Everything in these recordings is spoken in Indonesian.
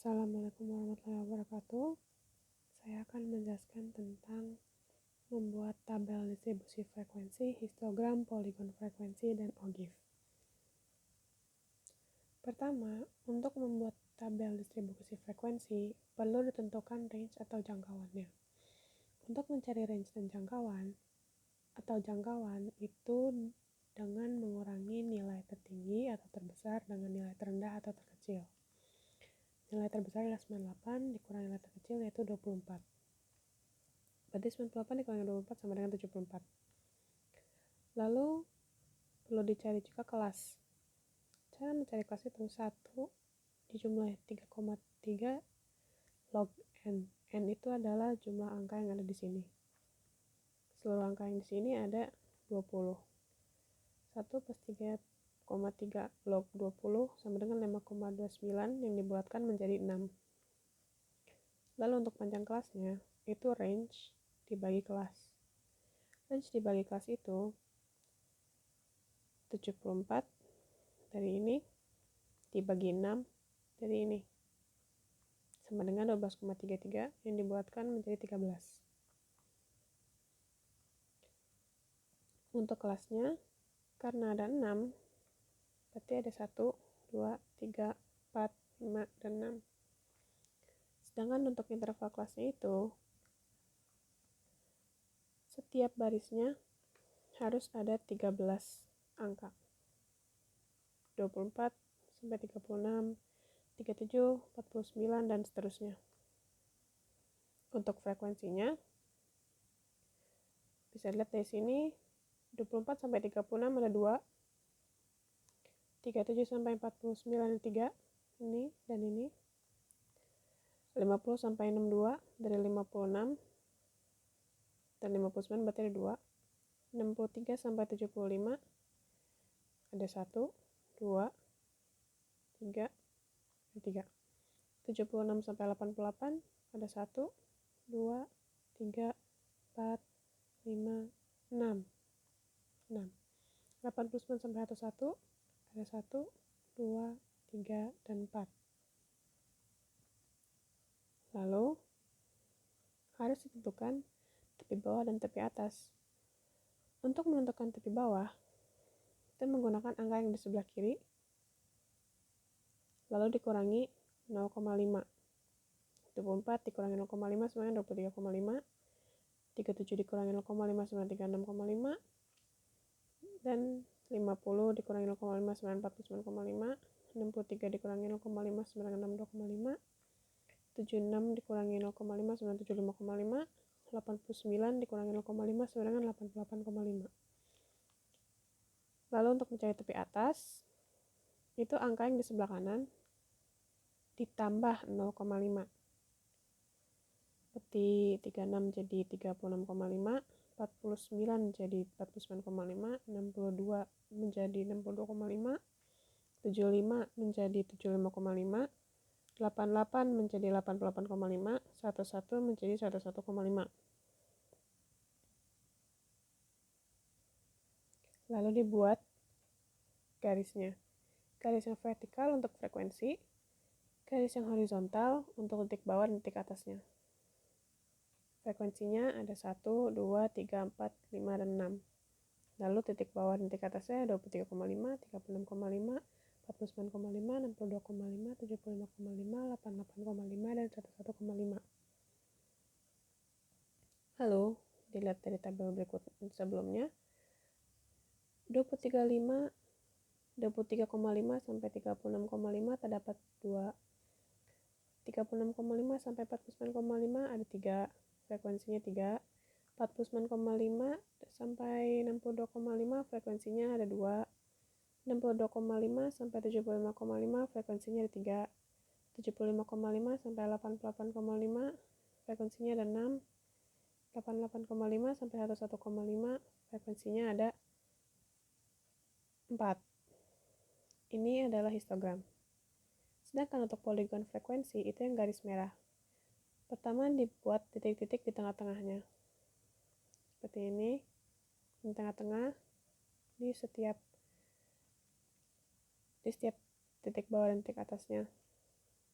Assalamualaikum warahmatullahi wabarakatuh. Saya akan menjelaskan tentang membuat tabel distribusi frekuensi, histogram, poligon frekuensi, dan OGIF. Pertama, untuk membuat tabel distribusi frekuensi, perlu ditentukan range atau jangkauannya. Untuk mencari range dan jangkauan itu dengan mengurangi nilai tertinggi atau terbesar dengan nilai terendah atau terkecil. Nilai terbesar adalah 98 dikurangi nilai terkecil yaitu 24. Berarti 98 dikurangi 24 sama dengan 74. Lalu perlu dicari juga kelas. Cara mencari kelas itu 1 dijumlahi 3,3 log n. N itu adalah jumlah angka yang ada di sini. Seluruh angka yang di sini ada 20. 1 plus 3,3 log 20 sama dengan 5,29 yang dibulatkan menjadi 6. Lalu untuk panjang kelasnya, itu range dibagi kelas. Range dibagi kelas itu 74 dari ini dibagi 6 dari ini. Sama dengan 12,33 yang dibulatkan menjadi 13. Untuk kelasnya, karena ada 6, berarti ada 1, 2, 3, 4, 5, dan 6. Sedangkan untuk interval kelasnya itu, setiap barisnya harus ada 13 angka. 24 sampai 36, 37, 49, dan seterusnya. Untuk frekuensinya, bisa dilihat dari sini, 24 sampai 36 ada 2, 37 sampai 49 ada 3, ini dan ini. 50 sampai 62 dari 56 dan 59 berarti ada 2. 63 sampai 75 ada 1, 2, 3, ada 3. 76 sampai 88 ada 1, 2, 3, 4, 5, 6. 89 sampai 101 ada 1, 2, 3, dan 4. Lalu harus ditentukan tepi bawah dan tepi atas. Untuk menentukan tepi bawah, kita menggunakan angka yang di sebelah kiri, lalu dikurangi 0,5. 24 dikurangi 0,5 sama dengan 23,5. 37 dikurangi 0,5 sama dengan 36,5. Dan 50 dikurangi 0,5 sama dengan 49,5. 63 dikurangi 0,5 sama dengan 62,5. 76 dikurangi 0,5 sama dengan 75,5. 89 dikurangi 0,5 sama dengan 88,5. Lalu untuk mencari tepi atas, itu angka yang di sebelah kanan ditambah 0,5. Berarti 36 jadi 36,5, 49 jadi 49,5, 62 menjadi 62,5, 75 menjadi 75,5, 88 menjadi 88,5, 11 menjadi 11,5. Lalu dibuat garisnya. Garis yang vertikal untuk frekuensi, garis yang horizontal untuk titik bawah dan titik atasnya. Frekuensinya ada 1, 2, 3, 4, 5, dan 6. Lalu titik bawah dan titik atasnya 23,5, 36,5, 49,5, 62,5, 75,5, 88,5, dan 11,5. Lalu dilihat dari tabel berikut sebelumnya, 23,5 sampai 36,5 terdapat 2. 36,5 sampai 49,5 ada 3, frekuensinya 3. 49,5 sampai 62,5 frekuensinya ada 2. 62,5 sampai 75,5 frekuensinya ada 3. 75,5 sampai 88,5 frekuensinya ada 6. 88,5 sampai 101,5 frekuensinya ada 4. Ini adalah histogram. Sedangkan untuk poligon frekuensi itu yang garis merah. Pertama dibuat titik-titik di tengah-tengahnya. Seperti ini. Di tengah-tengah di setiap titik bawah dan titik atasnya.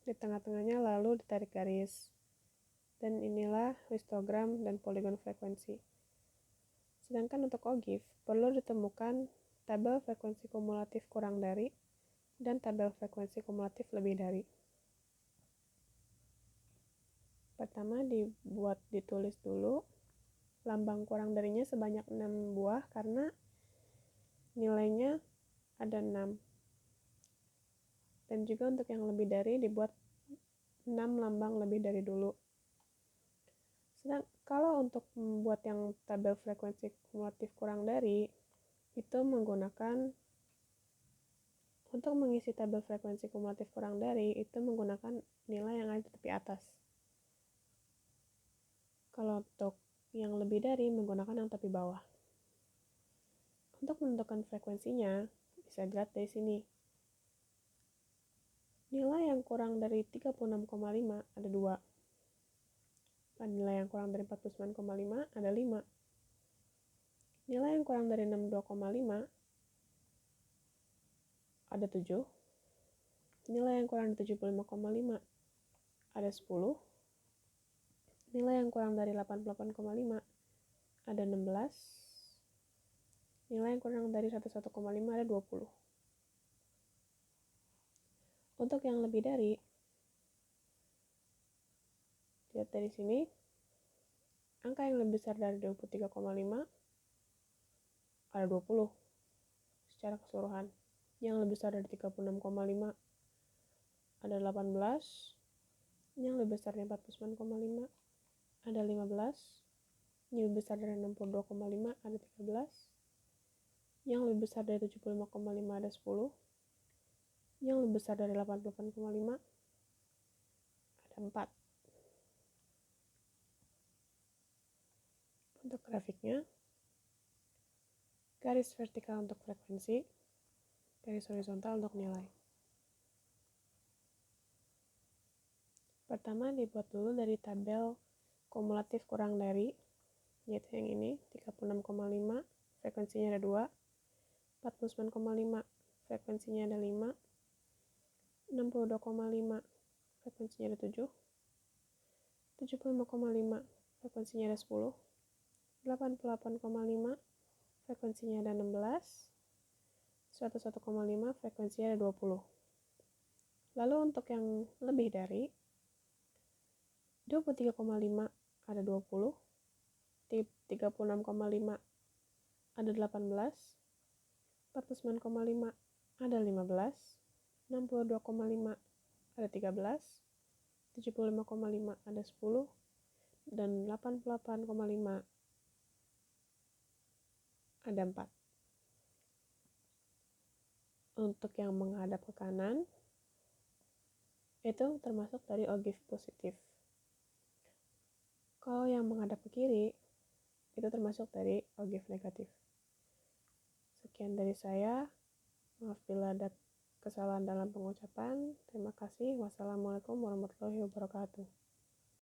di tengah-tengahnya lalu ditarik garis. Dan inilah histogram dan poligon frekuensi. Sedangkan untuk OGIF, perlu ditemukan tabel frekuensi kumulatif kurang dari dan tabel frekuensi kumulatif lebih dari. Pertama ditulis dulu lambang kurang darinya sebanyak 6 buah karena nilainya ada 6. Dan juga untuk yang lebih dari dibuat 6 lambang lebih dari dulu. Sedang kalau untuk membuat yang tabel frekuensi kumulatif kurang dari, itu untuk mengisi tabel frekuensi kumulatif kurang dari, itu menggunakan nilai yang ada di tepi atas. Kalau untuk yang lebih dari, menggunakan yang tepi bawah. Untuk menentukan frekuensinya, bisa dilihat dari sini. Nilai yang kurang dari 36,5 ada 2. Dan nilai yang kurang dari 49,5 ada 5. Nilai yang kurang dari 62,5 ada 7. Nilai yang kurang dari 75,5 ada 10. Nilai yang kurang dari 88,5 ada 16. Nilai yang kurang dari 101,5 ada 20. Untuk yang lebih dari, lihat dari sini, angka yang lebih besar dari 23,5 ada 20 secara keseluruhan. Yang lebih besar dari 36,5 ada 18. Yang lebih besar dari 49,5 ada 15. Yang lebih besar dari 62,5 ada 13. Yang lebih besar dari 75,5 ada 10. Yang lebih besar dari 88,5 ada 4. Untuk grafiknya, garis vertikal untuk frekuensi, garis horizontal untuk nilai. Pertama dibuat dulu dari tabel kumulatif kurang dari, yaitu yang ini, 36,5, frekuensinya ada 2, 49,5, frekuensinya ada 5, 62,5, frekuensinya ada 7, 75,5, frekuensinya ada 10, 88,5, frekuensinya ada 16, 101,5, frekuensinya ada 20. Lalu untuk yang lebih dari, 23,5 ada 20, 36,5 ada 18, 49,5 ada 15, 62,5 ada 13, 75,5 ada 10, dan 88,5 ada 4. Untuk yang menghadap ke kanan, itu termasuk dari OGIF positif. Kalau yang menghadap ke kiri, itu termasuk dari OGIF negatif. Sekian dari saya. Maaf bila ada kesalahan dalam pengucapan. Terima kasih. Wassalamualaikum warahmatullahi wabarakatuh.